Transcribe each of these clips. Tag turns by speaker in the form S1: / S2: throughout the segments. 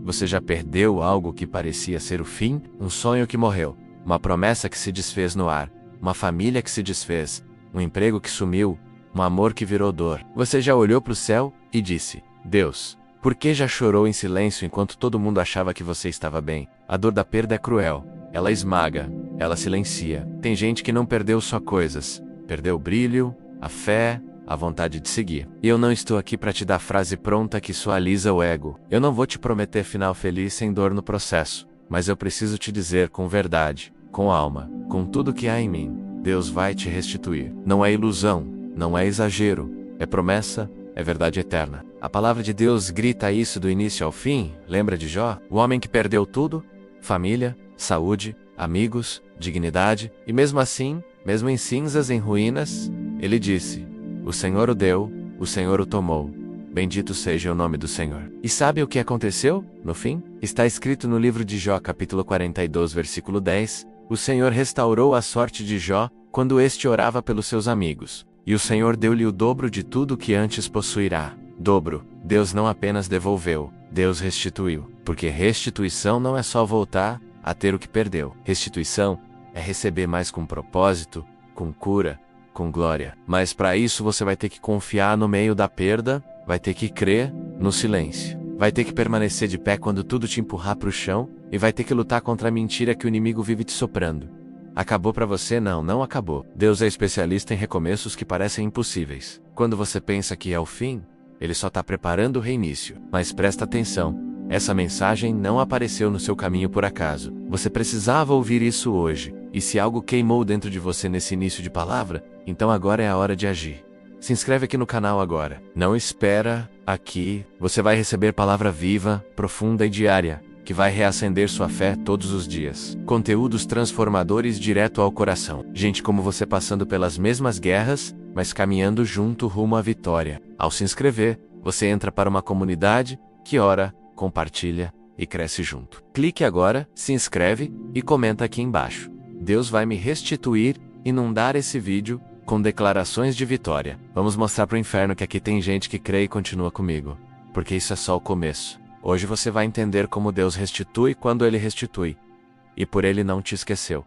S1: Você já perdeu algo que parecia ser o fim? Um sonho que morreu, uma promessa que se desfez no ar, uma família que se desfez, um emprego que sumiu, um amor que virou dor. Você já olhou para o céu e disse: Deus, por que já chorou em silêncio enquanto todo mundo achava que você estava bem? A dor da perda é cruel. Ela esmaga, ela silencia. Tem gente que não perdeu só coisas, perdeu o brilho, a fé, a vontade de seguir. E eu não estou aqui para te dar frase pronta que suaviza o ego. Eu não vou te prometer final feliz sem dor no processo. Mas eu preciso te dizer com verdade, com alma, com tudo que há em mim, Deus vai te restituir. Não é ilusão, não é exagero, é promessa, é verdade eterna. A palavra de Deus grita isso do início ao fim. Lembra de Jó? O homem que perdeu tudo? Família, saúde, amigos, dignidade, e mesmo assim, mesmo em cinzas, em ruínas, ele disse: O Senhor o deu, o Senhor o tomou. Bendito seja o nome do Senhor. E sabe o que aconteceu, no fim? Está escrito no livro de Jó, capítulo 42, versículo 10. O Senhor restaurou a sorte de Jó, quando este orava pelos seus amigos. E o Senhor deu-lhe o dobro de tudo que antes possuirá. Dobro. Deus não apenas devolveu, Deus restituiu. Porque restituição não é só voltar a ter o que perdeu. Restituição é receber mais com propósito, com cura, com glória. Mas para isso você vai ter que confiar no meio da perda, vai ter que crer no silêncio. Vai ter que permanecer de pé quando tudo te empurrar para o chão, e vai ter que lutar contra a mentira que o inimigo vive te soprando. Acabou para você? Não, não acabou. Deus é especialista em recomeços que parecem impossíveis. Quando você pensa que é o fim, Ele só está preparando o reinício. Mas presta atenção, essa mensagem não apareceu no seu caminho por acaso. Você precisava ouvir isso hoje. E se algo queimou dentro de você nesse início de palavra, então agora é a hora de agir. Se inscreve aqui no canal agora. Não espera, aqui você vai receber palavra viva, profunda e diária, que vai reacender sua fé todos os dias. Conteúdos transformadores direto ao coração. Gente como você passando pelas mesmas guerras, mas caminhando junto rumo à vitória. Ao se inscrever, você entra para uma comunidade que ora, compartilha e cresce junto. Clique agora, se inscreve e comenta aqui embaixo. Deus vai me restituir, inundar esse vídeo com declarações de vitória. Vamos mostrar pro inferno que aqui tem gente que crê e continua comigo. Porque isso é só o começo. Hoje você vai entender como Deus restitui quando Ele restitui. E por Ele não te esqueceu.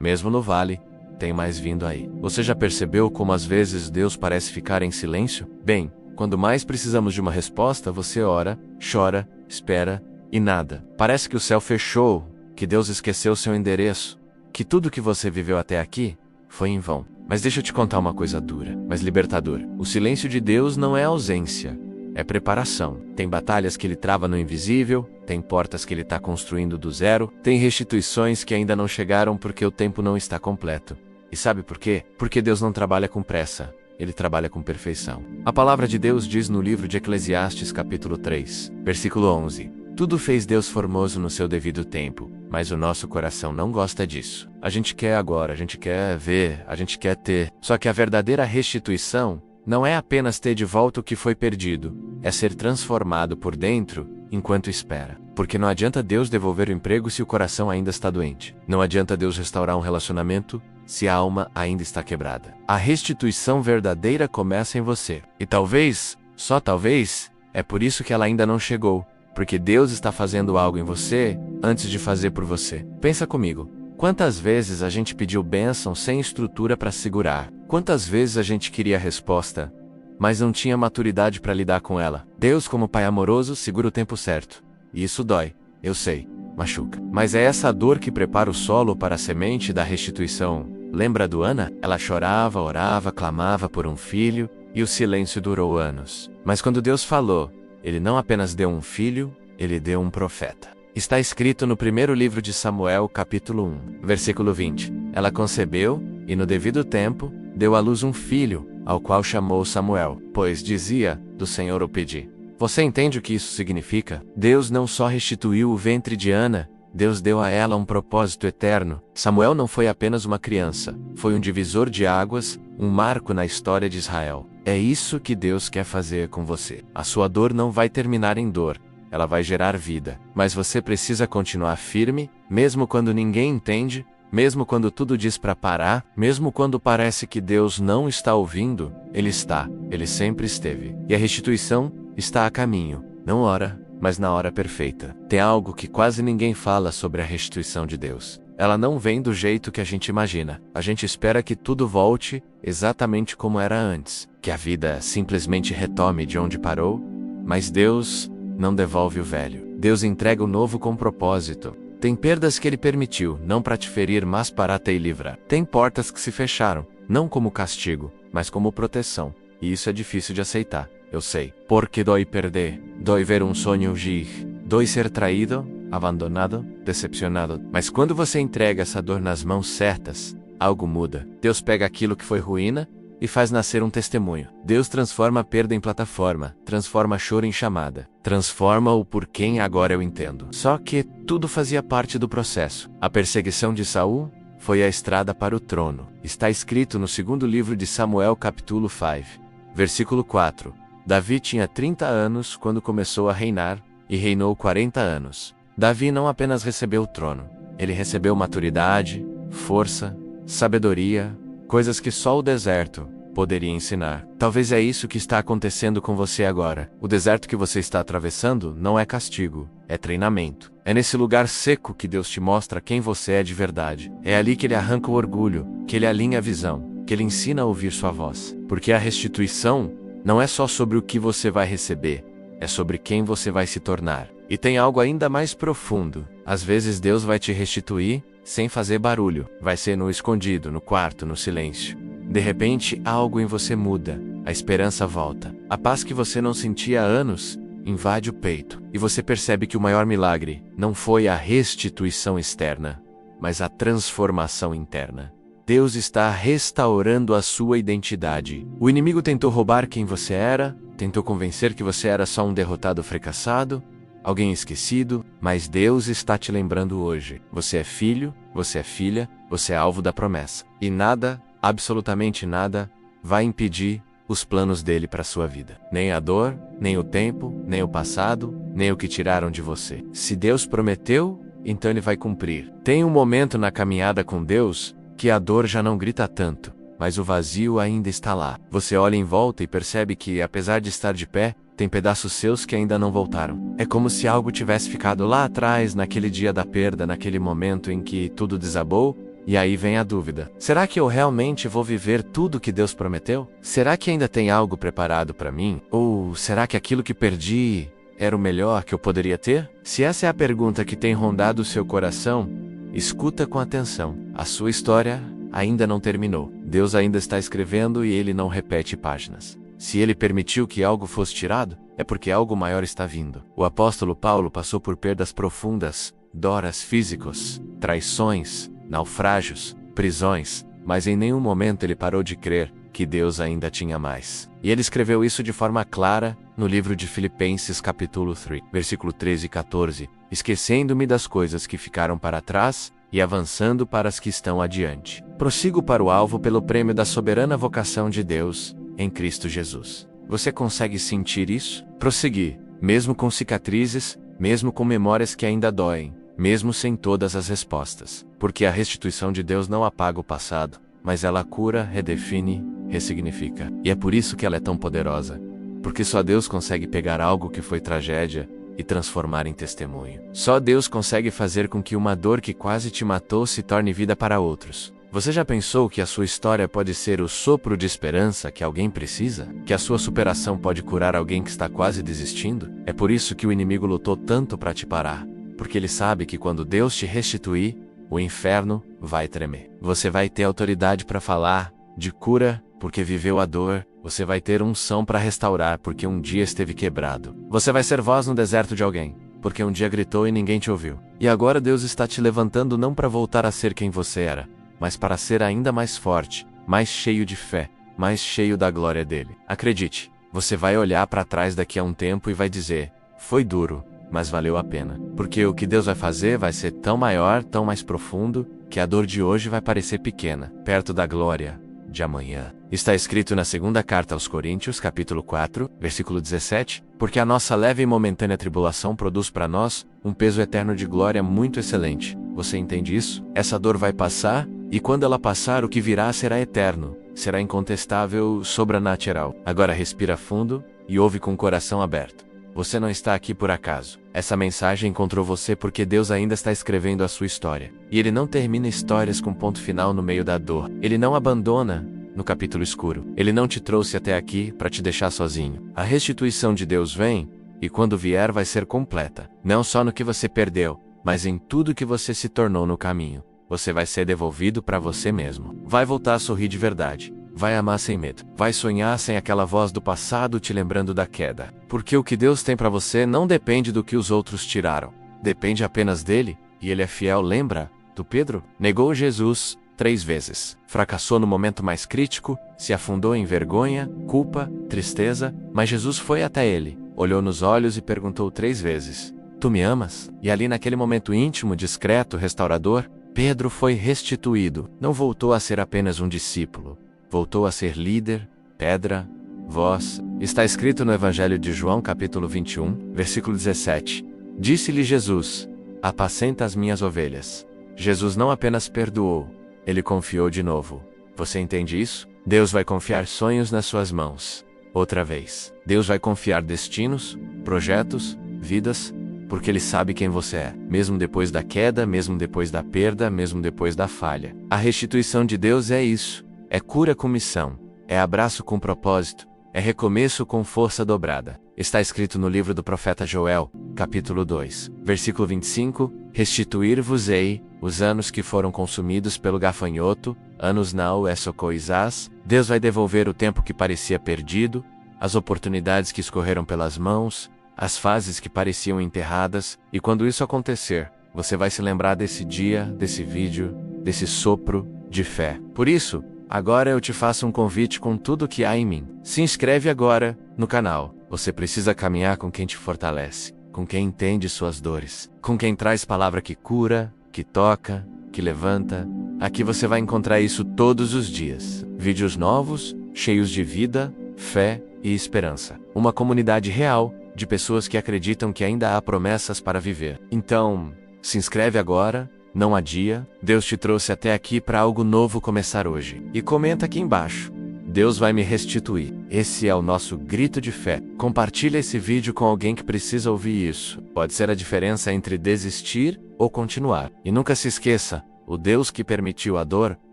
S1: Mesmo no vale, tem mais vindo aí. Você já percebeu como às vezes Deus parece ficar em silêncio? Bem, quando mais precisamos de uma resposta, você ora, chora, espera e nada. Parece que o céu fechou, que Deus esqueceu seu endereço, que tudo que você viveu até aqui foi em vão. Mas deixa eu te contar uma coisa dura, mas libertadora. O silêncio de Deus não é ausência. É preparação. Tem batalhas que Ele trava no invisível, tem portas que Ele está construindo do zero, tem restituições que ainda não chegaram porque o tempo não está completo. E sabe por quê? Porque Deus não trabalha com pressa, Ele trabalha com perfeição. A palavra de Deus diz no livro de Eclesiastes, capítulo 3, versículo 11. Tudo fez Deus formoso no seu devido tempo, mas o nosso coração não gosta disso. A gente quer agora, a gente quer ver, a gente quer ter. Só que a verdadeira restituição não é apenas ter de volta o que foi perdido, é ser transformado por dentro enquanto espera. Porque não adianta Deus devolver o emprego se o coração ainda está doente. Não adianta Deus restaurar um relacionamento se a alma ainda está quebrada. A restituição verdadeira começa em você. E talvez, só talvez, é por isso que ela ainda não chegou. Porque Deus está fazendo algo em você antes de fazer por você. Pensa comigo. Quantas vezes a gente pediu bênção sem estrutura para segurar? Quantas vezes a gente queria a resposta, mas não tinha maturidade para lidar com ela? Deus, como Pai amoroso, segura o tempo certo. E isso dói, eu sei, machuca. Mas é essa dor que prepara o solo para a semente da restituição. Lembra do Ana? Ela chorava, orava, clamava por um filho, e o silêncio durou anos. Mas quando Deus falou, Ele não apenas deu um filho, Ele deu um profeta. Está escrito no primeiro livro de Samuel, capítulo 1, versículo 20. Ela concebeu, e no devido tempo, deu à luz um filho, ao qual chamou Samuel, pois dizia, do Senhor o pedi. Você entende o que isso significa? Deus não só restituiu o ventre de Ana, Deus deu a ela um propósito eterno. Samuel não foi apenas uma criança, foi um divisor de águas, um marco na história de Israel. É isso que Deus quer fazer com você. A sua dor não vai terminar em dor. Ela vai gerar vida. Mas você precisa continuar firme, mesmo quando ninguém entende, mesmo quando tudo diz para parar, mesmo quando parece que Deus não está ouvindo, Ele está, Ele sempre esteve. E a restituição está a caminho. Não ora, mas na hora perfeita. Tem algo que quase ninguém fala sobre a restituição de Deus. Ela não vem do jeito que a gente imagina. A gente espera que tudo volte exatamente como era antes, que a vida simplesmente retome de onde parou, mas Deus não devolve o velho. Deus entrega o novo com propósito. Tem perdas que Ele permitiu, não para te ferir, mas para te livrar. Tem portas que se fecharam, não como castigo, mas como proteção. E isso é difícil de aceitar, eu sei. Porque dói perder, dói ver um sonho gir, dói ser traído, abandonado, decepcionado. Mas quando você entrega essa dor nas mãos certas, algo muda. Deus pega aquilo que foi ruína e faz nascer um testemunho. Deus transforma a perda em plataforma, transforma choro em chamada, transforma o por quem agora eu entendo. Só que tudo fazia parte do processo. A perseguição de Saul foi a estrada para o trono. Está escrito no segundo livro de Samuel, capítulo 5, versículo 4. Davi tinha 30 anos quando começou a reinar, e reinou 40 anos. Davi não apenas recebeu o trono, ele recebeu maturidade, força, sabedoria, coisas que só o deserto poderia ensinar. Talvez é isso que está acontecendo com você agora. O deserto que você está atravessando não é castigo, é treinamento. É nesse lugar seco que Deus te mostra quem você é de verdade. É ali que Ele arranca o orgulho, que Ele alinha a visão, que Ele ensina a ouvir sua voz. Porque a restituição não é só sobre o que você vai receber, é sobre quem você vai se tornar. E tem algo ainda mais profundo. Às vezes Deus vai te restituir sem fazer barulho. Vai ser no escondido, no quarto, no silêncio. De repente, algo em você muda. A esperança volta. A paz que você não sentia há anos invade o peito. E você percebe que o maior milagre não foi a restituição externa, mas a transformação interna. Deus está restaurando a sua identidade. O inimigo tentou roubar quem você era, tentou convencer que você era só um derrotado fracassado, alguém esquecido, mas Deus está te lembrando hoje. Você é filho, você é filha, você é alvo da promessa. E nada, absolutamente nada, vai impedir os planos dele para a sua vida. Nem a dor, nem o tempo, nem o passado, nem o que tiraram de você. Se Deus prometeu, então Ele vai cumprir. Tem um momento na caminhada com Deus que a dor já não grita tanto, mas o vazio ainda está lá. Você olha em volta e percebe que, apesar de estar de pé, tem pedaços seus que ainda não voltaram. É como se algo tivesse ficado lá atrás, naquele dia da perda, naquele momento em que tudo desabou, e aí vem a dúvida. Será que eu realmente vou viver tudo que Deus prometeu? Será que ainda tem algo preparado para mim? Ou será que aquilo que perdi era o melhor que eu poderia ter? Se essa é a pergunta que tem rondado o seu coração, escuta com atenção. A sua história ainda não terminou. Deus ainda está escrevendo e Ele não repete páginas. Se Ele permitiu que algo fosse tirado, é porque algo maior está vindo. O apóstolo Paulo passou por perdas profundas, dores físicos, traições, naufrágios, prisões, mas em nenhum momento ele parou de crer que Deus ainda tinha mais. E ele escreveu isso de forma clara no livro de Filipenses capítulo 3, versículo 13 e 14, esquecendo-me das coisas que ficaram para trás e avançando para as que estão adiante. Prossigo para o alvo pelo prêmio da soberana vocação de Deus em Cristo Jesus. Você consegue sentir isso? Prosseguir, mesmo com cicatrizes, mesmo com memórias que ainda doem, mesmo sem todas as respostas. Porque a restituição de Deus não apaga o passado, mas ela cura, redefine, ressignifica. E é por isso que ela é tão poderosa. Porque só Deus consegue pegar algo que foi tragédia e transformar em testemunho. Só Deus consegue fazer com que uma dor que quase te matou se torne vida para outros. Você já pensou que a sua história pode ser o sopro de esperança que alguém precisa? Que a sua superação pode curar alguém que está quase desistindo? É por isso que o inimigo lutou tanto para te parar. Porque ele sabe que quando Deus te restituir, o inferno vai tremer. Você vai ter autoridade para falar de cura, porque viveu a dor. Você vai ter unção para restaurar, porque um dia esteve quebrado. Você vai ser voz no deserto de alguém, porque um dia gritou e ninguém te ouviu. E agora Deus está te levantando não para voltar a ser quem você era, mas para ser ainda mais forte, mais cheio de fé, mais cheio da glória dele. Acredite, você vai olhar para trás daqui a um tempo e vai dizer, foi duro, mas valeu a pena. Porque o que Deus vai fazer vai ser tão maior, tão mais profundo, que a dor de hoje vai parecer pequena, perto da glória de amanhã. Está escrito na segunda carta aos Coríntios, capítulo 4, versículo 17, porque a nossa leve e momentânea tribulação produz para nós um peso eterno de glória muito excelente. Você entende isso? Essa dor vai passar, e quando ela passar, o que virá será eterno, será incontestável, sobrenatural. Agora respira fundo e ouve com o coração aberto. Você não está aqui por acaso. Essa mensagem encontrou você porque Deus ainda está escrevendo a sua história. E Ele não termina histórias com ponto final no meio da dor. Ele não abandona no capítulo escuro. Ele não te trouxe até aqui para te deixar sozinho. A restituição de Deus vem, e quando vier vai ser completa. Não só no que você perdeu, mas em tudo que você se tornou no caminho. Você vai ser devolvido para você mesmo. Vai voltar a sorrir de verdade. Vai amar sem medo. Vai sonhar sem aquela voz do passado te lembrando da queda. Porque o que Deus tem para você não depende do que os outros tiraram. Depende apenas dele, e ele é fiel, lembra? Do Pedro? Negou Jesus 3 vezes. Fracassou no momento mais crítico, se afundou em vergonha, culpa, tristeza, mas Jesus foi até ele, olhou nos olhos e perguntou 3 vezes: Tu me amas? E ali naquele momento íntimo, discreto, restaurador, Pedro foi restituído. Não voltou a ser apenas um discípulo. Voltou a ser líder, pedra, voz. Está escrito no Evangelho de João, capítulo 21, versículo 17. Disse-lhe Jesus: Apacenta as minhas ovelhas. Jesus não apenas perdoou, ele confiou de novo. Você entende isso? Deus vai confiar sonhos nas suas mãos. Outra vez. Deus vai confiar destinos, projetos, vidas, porque Ele sabe quem você é. Mesmo depois da queda, mesmo depois da perda, mesmo depois da falha. A restituição de Deus é isso. É cura com missão. É abraço com propósito. É recomeço com força dobrada. Está escrito no livro do profeta Joel, capítulo 2, versículo 25, Restituir-vos-ei os anos que foram consumidos pelo gafanhoto, anos não é socoisás. Deus vai devolver o tempo que parecia perdido, as oportunidades que escorreram pelas mãos, as fases que pareciam enterradas, e quando isso acontecer, você vai se lembrar desse dia, desse vídeo, desse sopro de fé. Por isso, agora eu te faço um convite com tudo que há em mim. Se inscreve agora no canal. Você precisa caminhar com quem te fortalece, com quem entende suas dores, com quem traz palavra que cura, que toca, que levanta. Aqui você vai encontrar isso todos os dias. Vídeos novos, cheios de vida, fé e esperança. Uma comunidade real de pessoas que acreditam que ainda há promessas para viver. Então, se inscreve agora. Não adia, Deus te trouxe até aqui para algo novo começar hoje. E comenta aqui embaixo: Deus vai me restituir. Esse é o nosso grito de fé. Compartilha esse vídeo com alguém que precisa ouvir isso. Pode ser a diferença entre desistir ou continuar. E nunca se esqueça, o Deus que permitiu a dor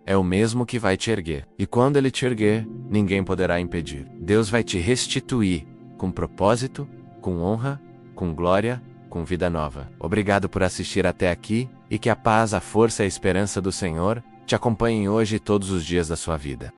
S1: é o mesmo que vai te erguer. E quando Ele te erguer, ninguém poderá impedir. Deus vai te restituir com propósito, com honra, com glória, com vida nova. Obrigado por assistir até aqui, e que a paz, a força e a esperança do Senhor te acompanhem hoje e todos os dias da sua vida.